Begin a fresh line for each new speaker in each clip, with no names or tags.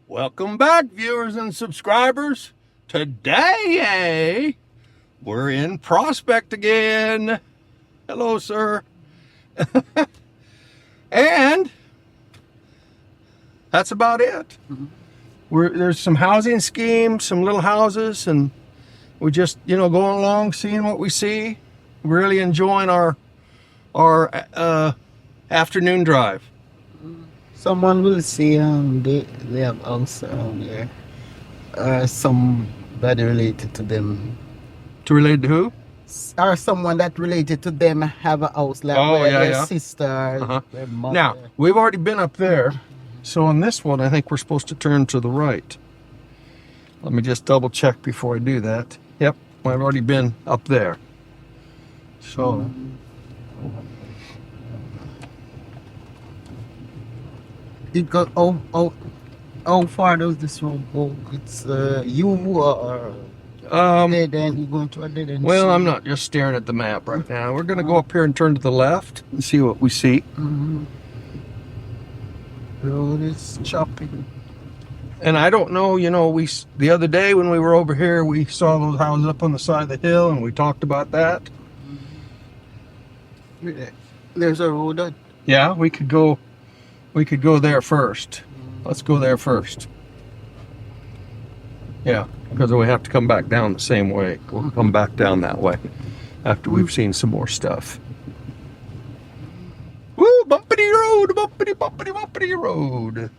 Welcome back, viewers and subscribers. Today, we're in Prospect again. Hello, sir. And that's about it. There's some housing schemes, some little houses, and we just, going along, seeing what we see, really enjoying our afternoon drive.
Someone will say they have house around here. Somebody related to them.
To relate to who?
Or someone that related to them have a house like their sister, their mother.
Now, we've already been up there. So on this one, I think we're supposed to turn to the right. Let me just double check before I do that. Yep, I've already been up there. So...
It got how far does this road go? It's you or dead end. You going to a dead end?
Well, I'm not just staring at the map right now. We're gonna go up here and turn to the left and see what we see.
Road is choppy.
And I don't know, the other day when we were over here, we saw those houses up on the side of the hill, and we talked about that.
There's a road.
Yeah, we could go there first. Let's go there first. Yeah, because we have to come back down the same way. We'll come back down that way after we've seen some more stuff. Woo, bumpity road, bumpity, bumpity, bumpity road.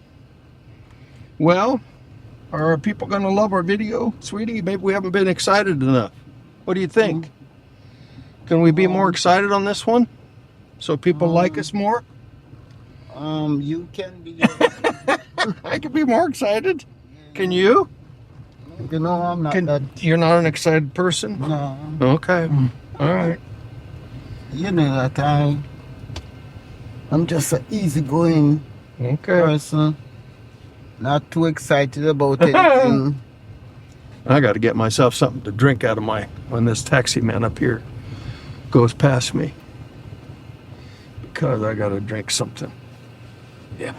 Well, are people going to love our video, sweetie? Maybe we haven't been excited enough. What do you think? Can we be more excited on this one so people like us more?
You can be.
I can be more excited. Can you?
I'm not that.
You're not an excited person?
No.
Okay. All right.
You know that I'm just an easygoing person. Not too excited about anything.
I got to get myself something to drink out of when this taxi man up here goes past me. Because I got to drink something. Yeah.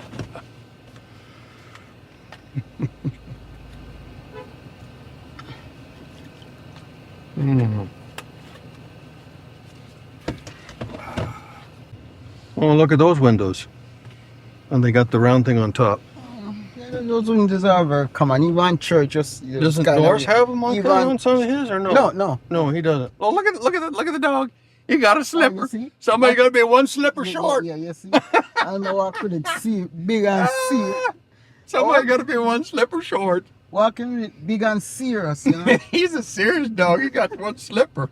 Oh, look at those windows. And they got the round thing on top.
Those windows are very common. Even church,
doesn't Doris have them on some of his or no? No, he doesn't. Oh, look at the dog. He got a slipper. Somebody got to be one slipper short.
Yeah, you see. I know I couldn't see big and see.
Somebody got to be one slipper short.
Walking with big and serious, you know.
He's a serious dog. He got one slipper.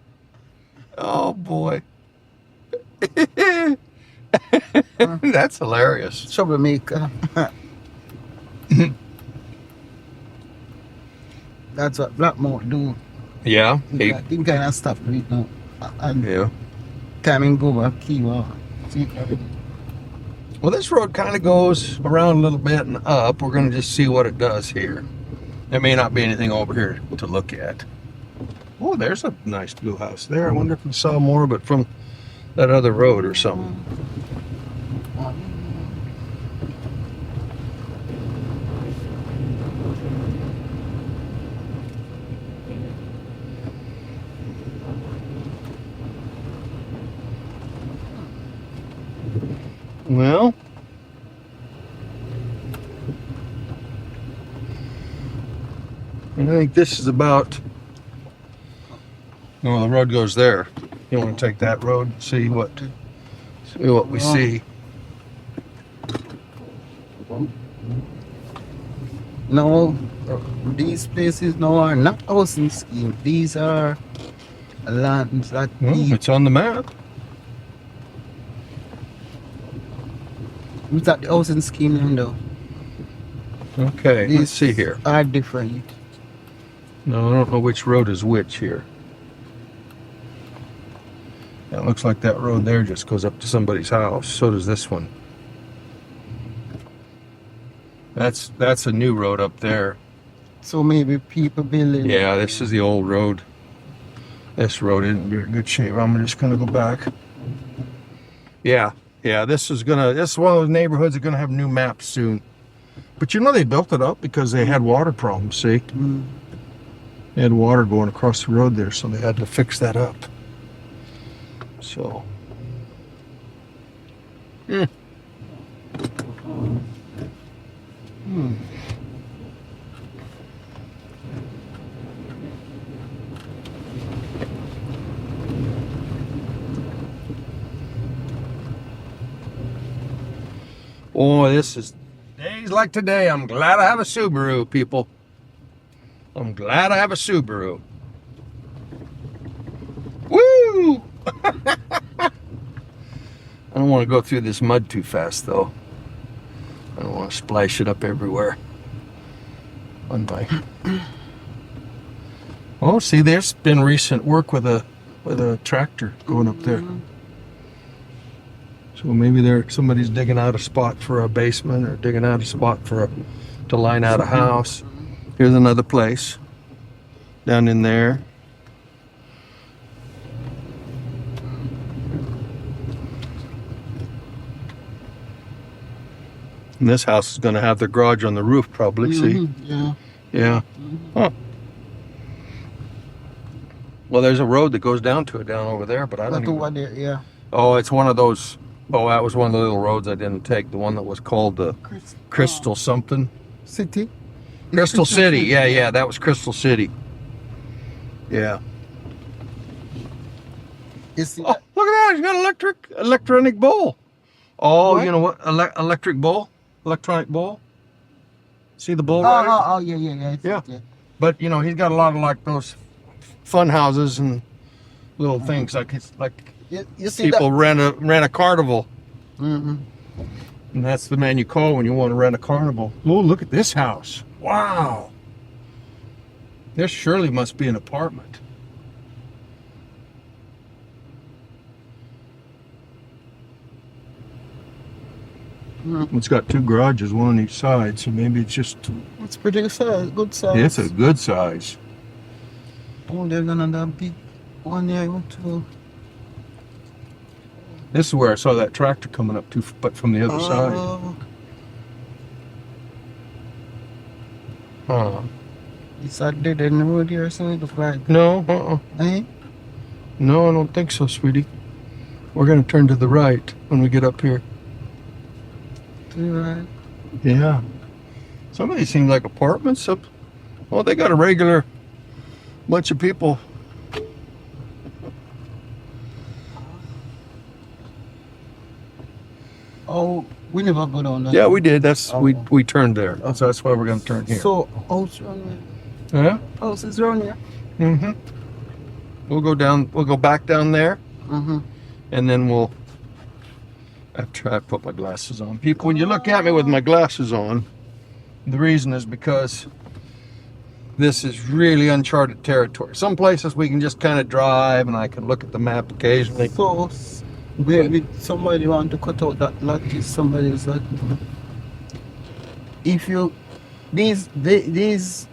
Oh boy. That's hilarious.
Troublemaker. That's what Blackmouth do.
Yeah.
That kind of stuff right now.
Yeah.
Time and go back, key walk.
Well, this road kind of goes around a little bit and up. We're going to just see what it does here. There may not be anything over here to look at. Oh, there's a nice blue house there. I wonder if we saw more, but from that other road or something. Well, I think this is about. No, the road goes there. You want to take that road and see what we see.
No, these places now are not housing scheme. These are lands that
it's on the map.
Is that the housing scheme land though?
Okay, let's see here.
Are different.
No, I don't know which road is which here. It looks like that road there just goes up to somebody's house. So does this one. That's a new road up there.
So maybe people building.
Yeah, this is the old road. This road isn't in good shape. I'm just gonna go back. Yeah, this is one of those neighborhoods that are gonna have new maps soon. But you know they built it up because they had water problems, see?
Mm.
They had water going across the road there, so they had to fix that up. So. Hmm. Oh, this is days like today. I'm glad I have a Subaru, people. I'm glad I have a Subaru. Woo! I don't want to go through this mud too fast, though. I don't want to splash it up everywhere. On my. Oh, see, there's been recent work with a tractor going up there. So maybe somebody's digging out a spot for a basement or digging out a spot to line out a house. Here's another place down in there. And this house is going to have their garage on the roof, probably. See?
Yeah.
Yeah. Huh. Well, there's a road that goes down to it down over there, but I don't know.
Yeah.
Oh, it's one of those. Oh, that was one of the little roads I didn't take. The one that was called the Crystal something.
City.
Crystal City. Yeah, that was Crystal City. Yeah.
You see
Oh,
that?
look at that! It's got electronic bowl. Oh,
What?
you know what? Electric bowl, electronic bowl. See the bowl? Right?
Oh, yeah.
Yeah. But you know, he's got a lot of like those fun houses and little things like
You see
people
that?
rent a carnival,
Mm-hmm.
and that's the man you call when you want to rent a carnival. Oh, look at this house! Wow. This surely must be an apartment. It's got two garages, one on each side, so maybe it's just.
It's pretty good size. Good size.
It's a good size.
Oh, they're gonna that big one there. To.
This is where I saw that tractor coming up to, but from the other side. Huh.
Is that dead in the road here or something? The flag?
No,
Eh?
No, I don't think so, sweetie. We're gonna turn to the right when we get up here.
To the right.
Yeah. Some of these seem like apartments. Well, they got a regular bunch of people.
Oh, we never go down there.
Yeah, we did. We turned there. So that's why we're gonna turn here.
So, house around here.
Yeah.
House is around here.
Mm-hmm. We'll go back down there,
Mm-hmm.
and then we'll. After I put my glasses on, people, when you look at me with my glasses on, the reason is because this is really uncharted territory. Some places we can just kind of drive, and I can look at the map occasionally.
So, maybe somebody want to cut out that lot. Is somebody's lot. If you, these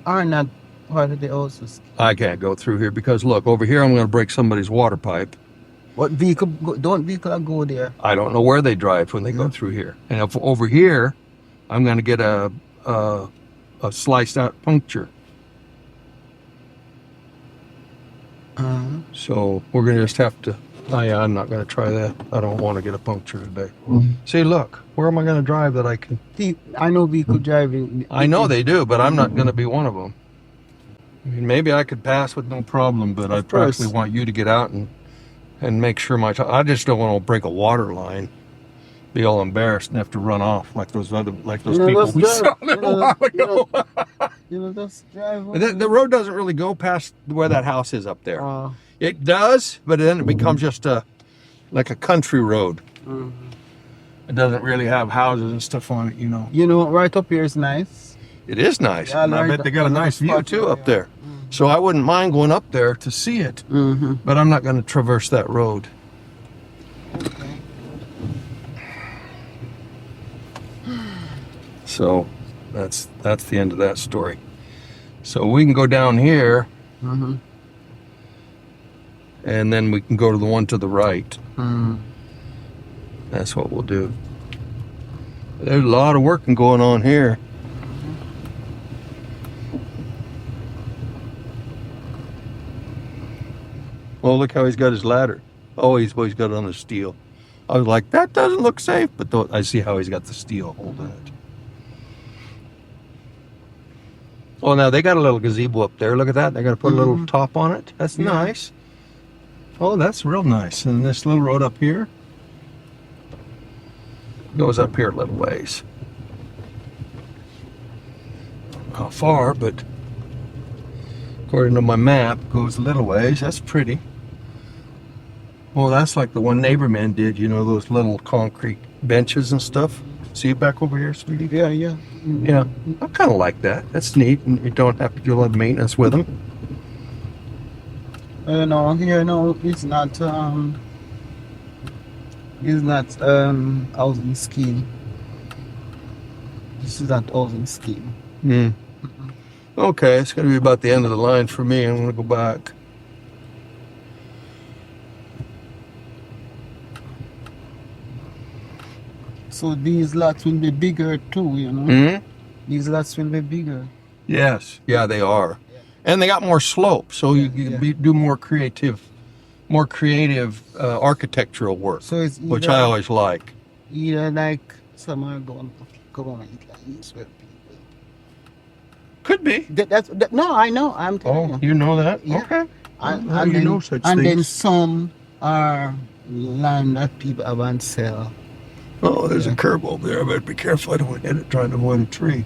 are not part of the houses.
I can't go through here because look, over here I'm going to break somebody's water pipe.
What vehicle? Don't vehicle go there?
I don't know where they drive when they go through here. And if over here, I'm going to get a sliced out puncture. So we're going to just have to. Oh yeah, I'm not going to try that. I don't want to get a puncture today. See, look, where am I going to drive that I can?
I know vehicle driving.
I know they do, but I'm not going to be one of them. I mean, maybe I could pass with no problem, but I probably want you to get out and make sure I just don't want to break a water line, be all embarrassed and have to run off like those people we saw a little while ago.
Just drive.
The road doesn't really go past where that house is up there. It does, but then it becomes just like a country road. It doesn't really have houses and stuff on it, you know.
You know, right up here is nice.
It is nice.
Yeah,
and I bet they got a nice view too up there. So I wouldn't mind going up there to see it. But I'm not going to traverse that road.
Okay.
So that's the end of that story. So we can go down here, and then we can go to the one to the right. That's what we'll do. There's a lot of working going on here. Oh, look how he's got his ladder. Oh, he's got it on the steel. I was like, that doesn't look safe, but I see how he's got the steel holding it. Oh, now they got a little gazebo up there. Look at that. They got to put a little top on it. That's nice. Oh, that's real nice. And this little road up here goes up here a little ways. How far, but according to my map, goes a little ways. That's pretty. Well, that's like the one neighbor man did, you know, those little concrete benches and stuff. See it back over here, sweetie?
Yeah, yeah.
Yeah, I kind of like that. That's neat, and you don't have to do a lot of maintenance with them.
No, here, no, it's not housing scheme. This is not housing scheme.
Okay, it's going to be about the end of the line for me. I'm going to go back.
So these lots will be bigger too, you know. These lots will be bigger.
Yes, yeah, they are, and they got more slope, so you can do more creative architectural work,
So it's
which I always like.
Either like some are going like this with people.
Could be.
No, I know. I'm telling you.
You know that?
Yeah.
Okay.
And
you know such
and
things.
then some are land that people haven't sell.
Oh, there's a curb over there. I better be careful. I don't want to hit it trying to avoid a tree.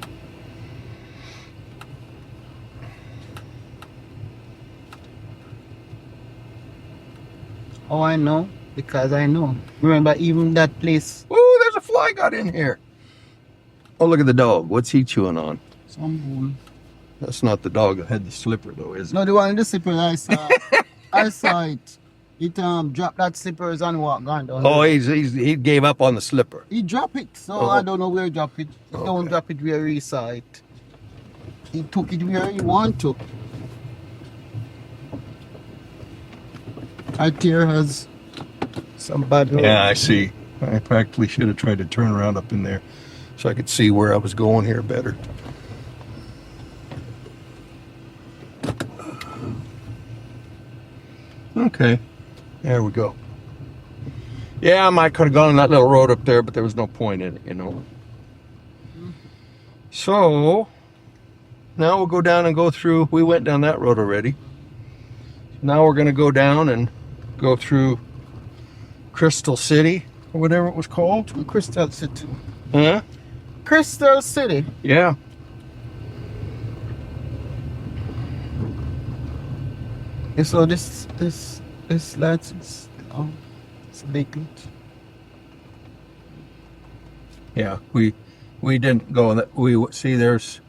Oh, I know, because I know. Remember, even that place.
Oh, there's a fly got in here. Oh, look at the dog. What's he chewing on?
Some bone.
That's not the dog that had the slipper, though, is it?
No, the one in the slippers I saw. I saw it. It dropped that slippers and walked gone down.
Oh, he gave up on the slipper.
He dropped it, so I don't know where he dropped it. He don't drop it where he saw it. He took it where he want to. Right here has some bad road.
Yeah, I see. I practically should have tried to turn around up in there so I could see where I was going here better. Okay, there we go. Yeah, I might could have gone on that little road up there, but there was no point in it, you know. So, now we'll go down and go through. We went down that road already. Now we're going to go down and go through Crystal City, or whatever it was called.
Crystal City.
Huh?
Crystal City.
Yeah.
Yeah, so this lot is it's vacant.
Yeah, we didn't go on that. We see there's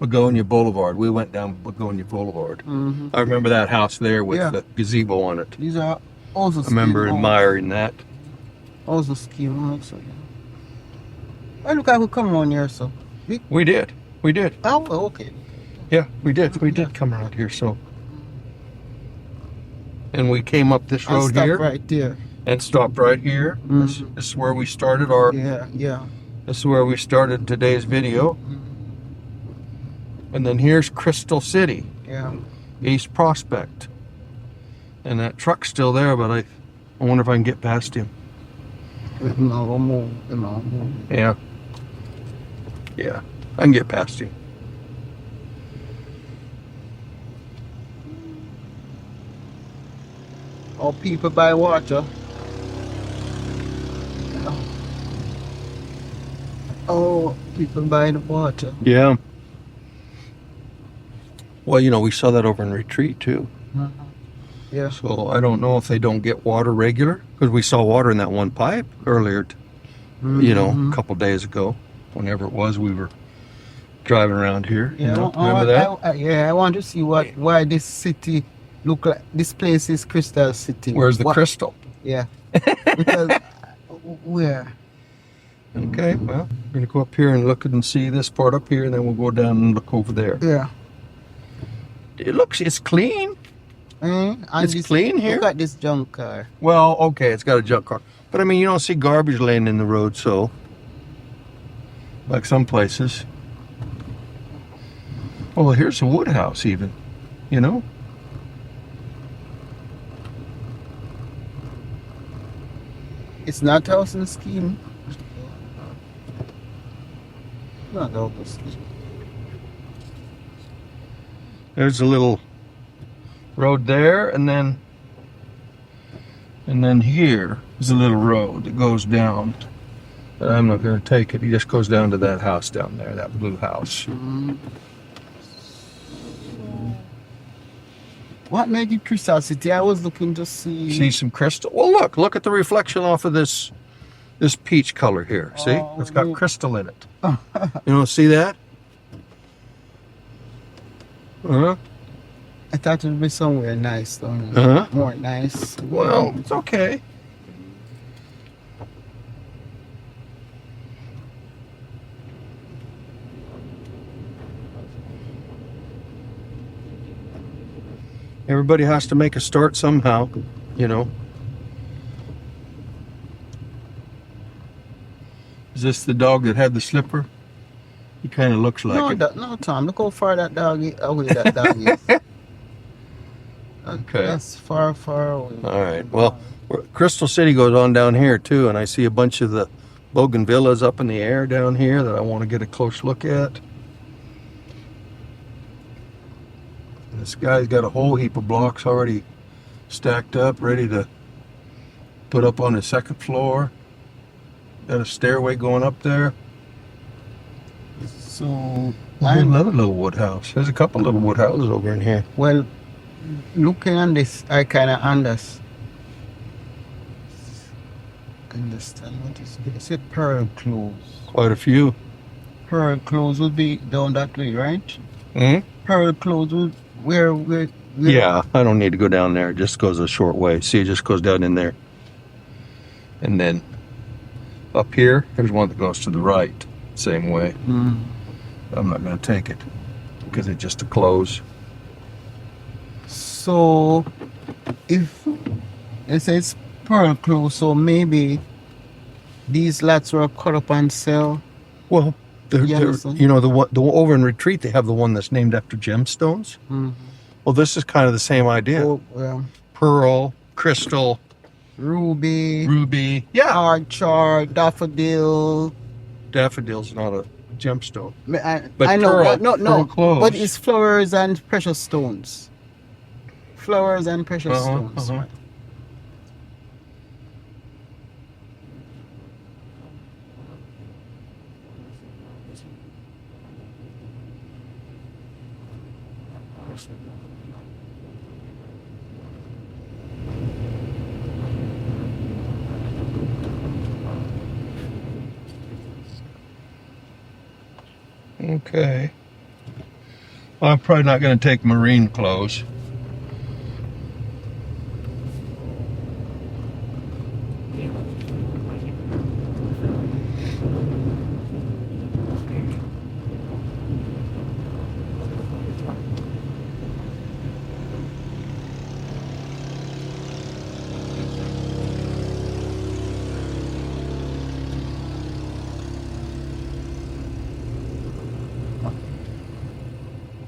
Begonia Boulevard. We went down Begonia Boulevard. I remember that house there with the gazebo on it.
These are also.
I remember admiring that.
Also scheme also. I look, I could come around here, so.
We did.
Oh, okay.
Yeah, we did. We did come around here, so. And we came up this road here.
Right there.
And stopped right here. This is where we started our.
Yeah.
This is where we started today's video. And then here's Crystal City.
Yeah.
East Prospect. And that truck's still there, but I wonder if I can get past him.
No.
Yeah. Yeah, I can get past him.
All people buy water. Oh, people buy the water.
Yeah. Well, you know, we saw that over in Retreat too.
Yeah.
So I don't know if they don't get water regular, because we saw water in that one pipe earlier, you know, a couple days ago, whenever it was we were driving around here.
Yeah.
You know, remember that?
I want to see why this city look like. This place is Crystal City.
Where's the crystal?
Yeah. Because where?
Okay, well, we're going to go up here and look and see this part up here, and then we'll go down and look over there.
Yeah.
It's clean. It's clean here.
Look at this junk car.
Well, okay, it's got a junk car. But I mean, you don't see garbage laying in the road, so. like some places. Oh, here's a wood house even, you know?
It's not housing scheme. Not housing scheme.
There's a little road there, and then here is a little road that goes down. But I'm not going to take it. He just goes down to that house down there, that blue house.
What made you curiosity? I was looking to
See some crystal. Well, look at the reflection off of this peach color here. See, it's got crystal in it. You don't see that? Uh-huh.
I thought it would be somewhere nice, though.
Uh-huh.
More nice.
Well, it's okay. Everybody has to make a start somehow, you know. Is this the dog that had the slipper? He kind of looks like it.
No, Tom. Look how far that dog away that dog is.
Okay.
That's far, far away.
All right. Well, Crystal City goes on down here too, and I see a bunch of the bougainvilleas up in the air down here that I want to get a close look at. This guy's got a whole heap of blocks already stacked up, ready to put up on the second floor. Got a stairway going up there.
So,
Another little wood house. There's a couple little wood houses over in here.
Well, looking at this, I kind of understand what is it. It's a pearl clothes.
Quite a few.
Pearl clothes would be down that way, right?
Mm-hmm.
Pearl clothes would where
Yeah, I don't need to go down there. It just goes a short way. See, it just goes down in there. And then up here, there's one that goes to the right. Same way.
Mm.
I'm not going to take it because it's just a close.
So, if it says pearl clothes, so maybe these lots were cut up and sell.
Well,
Yes.
you know, the over in Retreat, they have the one that's named after gemstones.
Mm-hmm.
Well, this is kind of the same idea.
Oh, well,
Pearl, crystal,
ruby,
yeah.
orchard, daffodil.
Daffodil's not a gemstone.
But I know,
pearl,
no,
pearl clothes.
but it's flowers and precious stones. Flowers and precious stones.
Uh-huh.
Right?
Okay. Well, I'm probably not going to take marine clothes.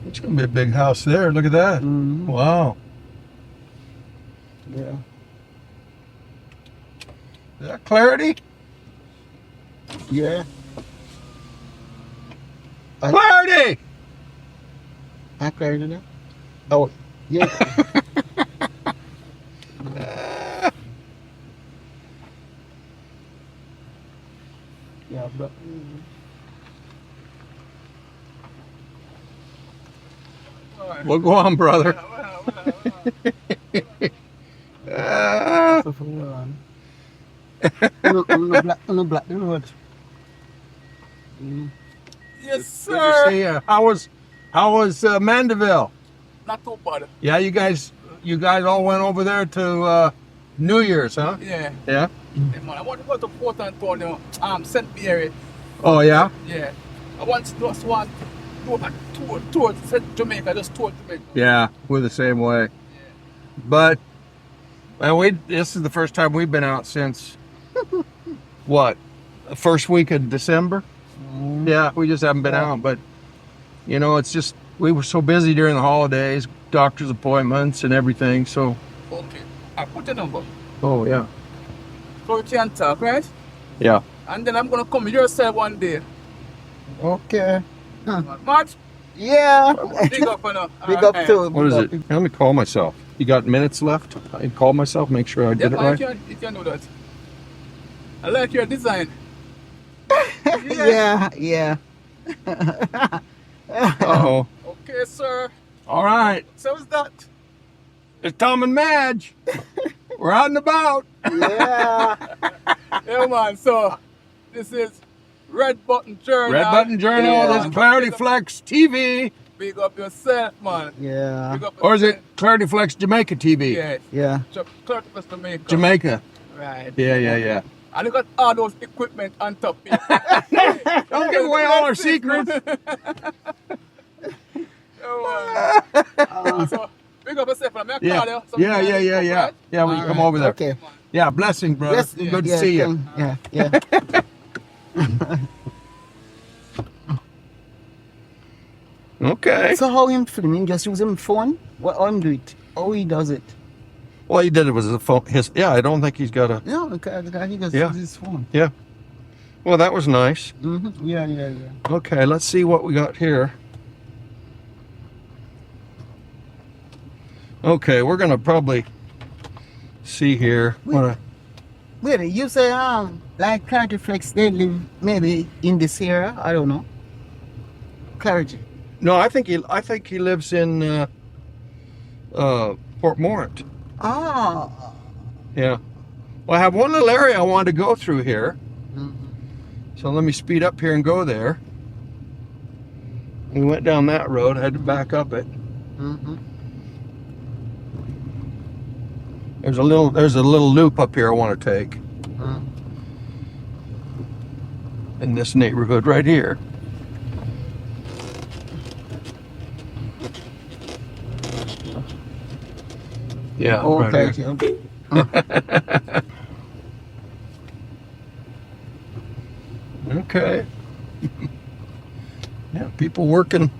It's going to be a big house there. Look at that.
Mm-hmm.
Wow.
Yeah.
Is that clarity?
Yeah.
Clarity!
I cleared it up. Oh, yeah. Yeah, but.
Well, go on, brother.
Black road.
Yes,
Good
sir.
to see you. How was Mandeville?
Not too bad.
Yeah, you guys all went over there to New Year's, huh?
Yeah.
Yeah.
Hey, man, I want to go to Port Antonio, St. Mary.
Oh yeah.
Yeah. I want to just want to do a tour to Jamaica, just tour Jamaica.
Yeah, we're the same way. But this is the first time we've been out since what? The first week of December. Yeah, we just haven't been out, but you know, it's just we were so busy during the holidays, doctor's appointments and everything. So,
Okay. I put the number.
oh yeah,
So we can talk, right?
yeah.
And then I'm gonna come with yourself one day.
Okay.
March,
Yeah.
big up on her.
Big up to
What is it? Let me call myself. You got minutes left? I can call myself, make sure I did it right.
You can do that. I like your design.
Yeah, yeah.
Uh-oh.
Okay, sir.
All right.
So is that?
It's Tom and Madge. We're out and about.
Yeah.
Yeah, man. So this is Red Button Journal.
Red Button Journal,
Yeah.
this is Clarity Flex TV.
Big up yourself, man.
Yeah.
Big up
Or is it
yourself.
Clarity Flex Jamaica TV?
Yeah.
Yeah.
Clarity Flex Jamaica.
Jamaica.
Right.
Yeah.
And you got all those equipment on top.
Don't give away all our secrets.
So big up yourself, man.
Yeah. Yeah. Yeah, we can come over there.
Okay.
Yeah, blessing, brother.
Yes,
Good to
yeah,
see you.
Yeah.
Okay.
So how him filming? Just use him phone? What how him do it? How he does it?
Well, he did it with his phone. I don't think he's got a.
Yeah, because he just
Yeah.
uses his phone.
Yeah. Well, that was nice.
Yeah.
Okay, let's see what we got here. Okay, we're gonna probably see here.
Wait, you say like Clarity Flex, they live maybe in this area? I don't know. Clarity.
No, I think he lives in Port Morant.
Ah.
Yeah. Well, I have one little area I wanted to go through here. So let me speed up here and go there. We went down that road. I had to back up it. There's a little loop up here I want to take in this neighborhood right here. Yeah. Right
Okay.
here. Okay. Yeah, people working.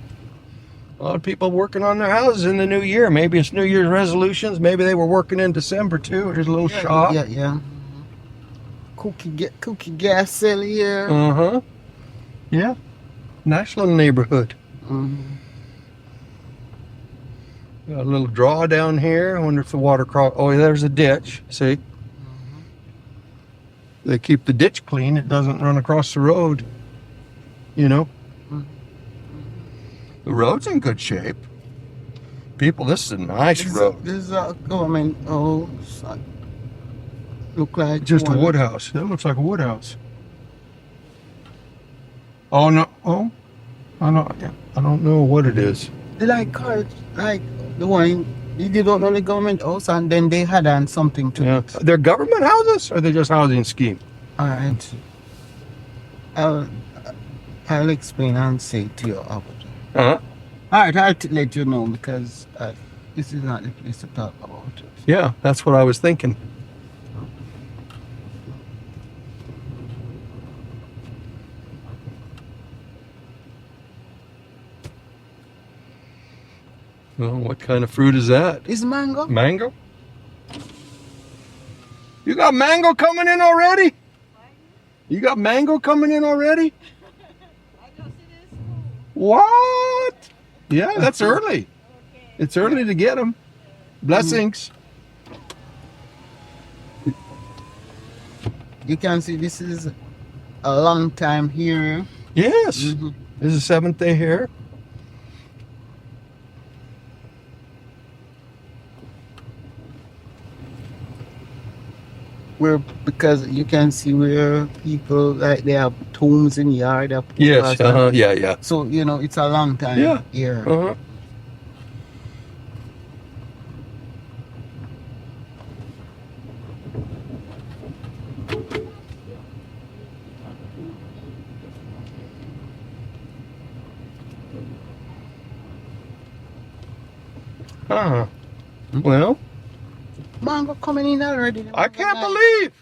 A lot of people working on their houses in the new year. Maybe it's New Year's resolutions. Maybe they were working in December too. Here's a little shop.
Yeah. Cookie gas sale here.
Uh-huh. Yeah. Nice little neighborhood. Got a little draw down here. I wonder if the water cross. Oh, there's a ditch. See? They keep the ditch clean. It doesn't run across the road. You know? The road's in good shape. People, this is a nice road.
This is a government. Look like
Just a wood house. That looks like a wood house. Oh no! Oh, I don't know what it is.
They like cars, like the one you don't know the government house, and then they had on something to
Yeah,
it.
they're government houses, or they're just housing scheme.
All right. I'll explain and say to you after.
Uh-huh.
All right, I'll let you know because this is not the place to talk about it.
Yeah, that's what I was thinking. Well, what kind of fruit is that?
Is mango?
Mango? You got mango coming in already? You got mango coming in already? What? Yeah, that's early. It's early to get them. Blessings.
You can see this is a long time here.
Yes. This is the seventh day here.
Because you can see where people like they have tombs in yard.
Yes. Yeah.
So you know it's a long time
Yeah.
here.
Uh-huh. Well,
Mango coming in already.
I can't believe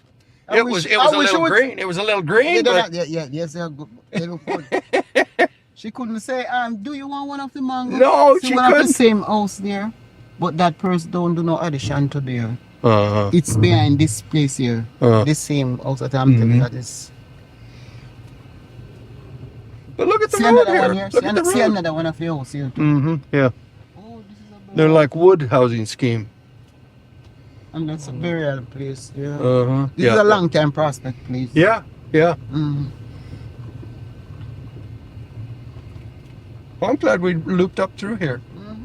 I
It
wish-
was
I
a
wish
little
it would-
green. It was a little
Yeah,
green, but
yes, they look good. She couldn't say, do you want one of the mangoes?
No,
See,
she
we have the
couldn't.
same house there, but that person don't do no addition to there.
uh
It's behind this place here. The same house that I'm telling you that is.
But look at the
See
road
another
here.
one here.
Look at the
See
road.
another one of the house here too.
Yeah.
Oh, this is a
They're
burial.
like wood housing scheme.
And that's a burial place. Yeah. This
Yeah.
is a long time prospect place.
Yeah. Yeah.
Mhm.
Well, I'm glad we looped up through here.
Mhm.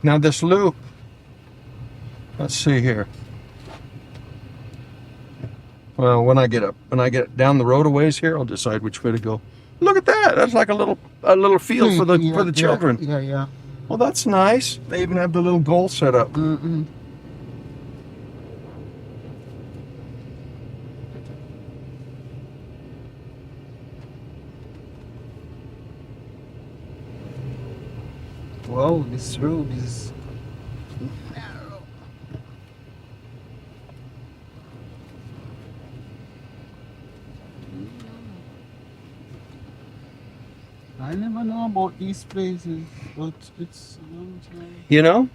Now this loop. Let's see here. Well, when I get down the road a ways here, I'll decide which way to go. Look at that. That's like a little field for the children.
Yeah.
Well, that's nice. They even have the little goal set up.
Mm-mm. Wow, this road is narrow. I never know about these places, but it's a long time.
You know?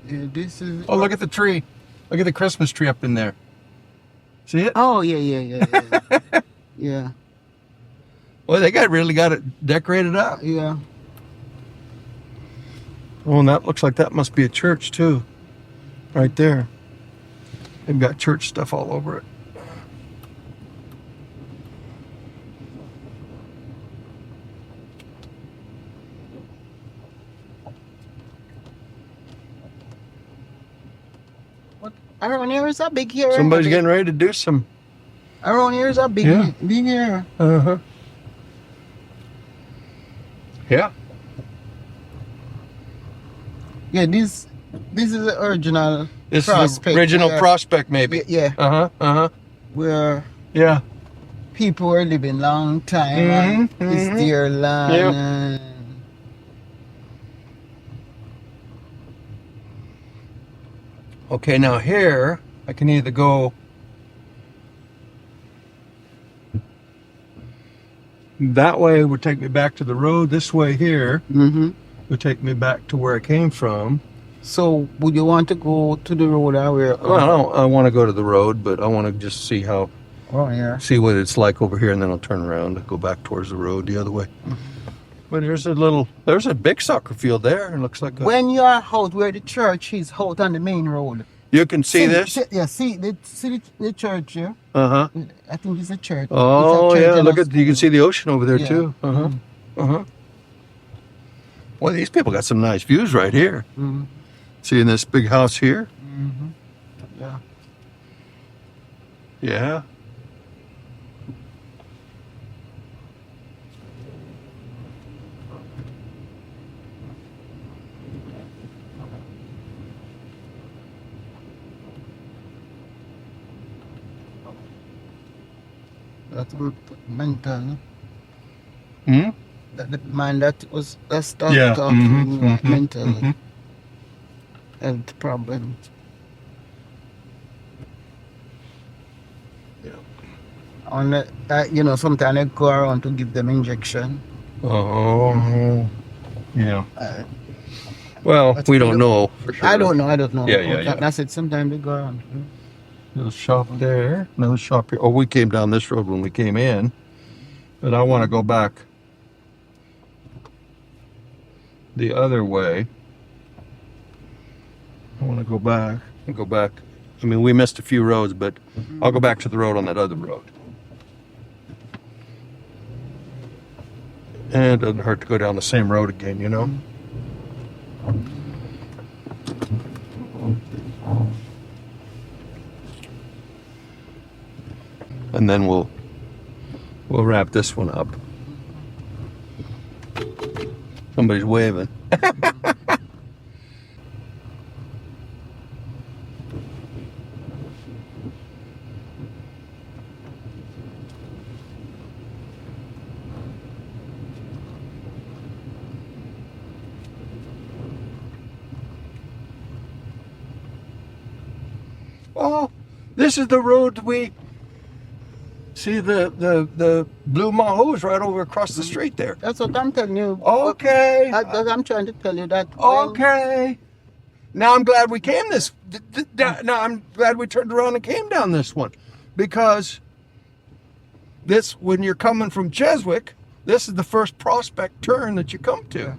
Yeah, this is.
Oh, look at the tree. Look at the Christmas tree up in there. See it?
Oh yeah. Yeah.
Well, they really got it decorated up.
Yeah.
Oh, and that looks like that must be a church too. Right there. They've got church stuff all over it.
What? Around here is a big here.
Somebody's getting ready to do some.
Around here is a big,
Yeah.
big here.
Uh-huh. Yeah.
Yeah, this is the original
This
prospect.
is the original
where-
prospect, maybe.
Yeah,
Uh-huh.
where
Yeah.
people were living long time and it's their land.
Yeah.
And
Okay, now here, I can either go that way would take me back to the road. This way here would take me back to where I came from.
So, would you want to go to the road or where?
Well, I want to go to the road, but I want to just see
yeah.
what it's like over here, and then I'll turn around and go back towards the road the other way. But there's a big soccer field there. It looks like
When you are out where the church is, out on the main road.
you can see this.
See the church here.
Uh-huh.
I think it's a church.
Oh,
It's a church
yeah,
and
look
a
at, you can see the ocean over there
Yeah.
too. Well, these people got some nice views right here.
Mhm.
Seeing this big house here?
Yeah.
Yeah.
That's mental. No?
Hmm?
That the man that's
Yeah.
talking mental health problems.
Yeah.
On sometimes I go around to give them injection.
Oh. Yeah.
Uh,
Well,
That's
we
pretty-
don't know for sure.
I don't know.
Yeah.
That's it. Sometimes they go around.
Little shop there. Another shop here. Oh, we came down this road when we came in. But I want to go back the other way. I want to go back and go back. I mean, we missed a few roads, but I'll go back to the road on that other road. And it doesn't hurt to go down the same road again, you know? And then we'll wrap this one up. Somebody's waving. Oh, this is the road we see the blue Mahos right over across the street there.
That's what I'm telling you.
Okay.
I'm trying to tell you that. Well,
Okay. Now I'm glad we came this. Now I'm glad we turned around and came down this one, because this, when you're coming from Cheswick, this is the first prospect turn that you come to.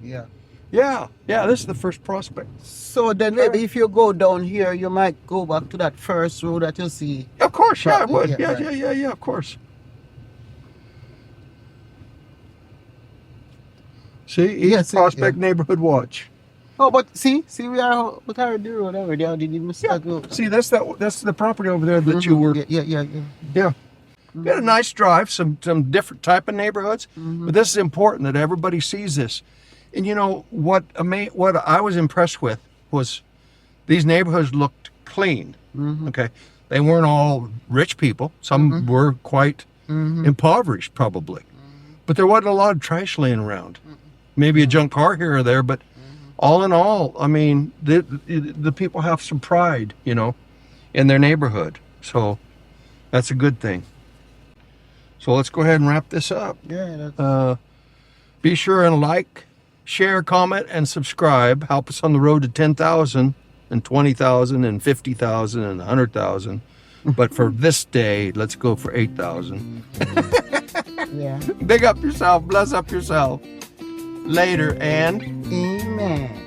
yeah.
Yeah. This is the first prospect.
So then maybe if you go down here, you might go back to that first road that you see.
Of course, yeah, I would.
Yeah,
Yeah, of course. See, East
Yes,
Prospect Neighborhood Watch.
Oh, but see, we are what are the road already? I didn't even start go.
See, that's the property over there that you were.
Yeah.
Yeah. We had a nice drive, some different type of neighborhoods, but this is important that everybody sees this. And you know what I was impressed with was these neighborhoods looked clean. Okay, they weren't all rich people. Some were quite impoverished, probably, but there wasn't a lot of trash laying around. Maybe a junk car here or there, but all in all, I mean, the people have some pride, you know, in their neighborhood. So that's a good thing. So let's go ahead and wrap this up.
Yeah.
Be sure and like, share, comment, and subscribe. Help us on the road to 10,000 and 20,000 and 50,000 and 100,000. But for this day, let's go for 8,000.
Yeah.
Big up yourself. Bless up yourself. Later, and...
Amen.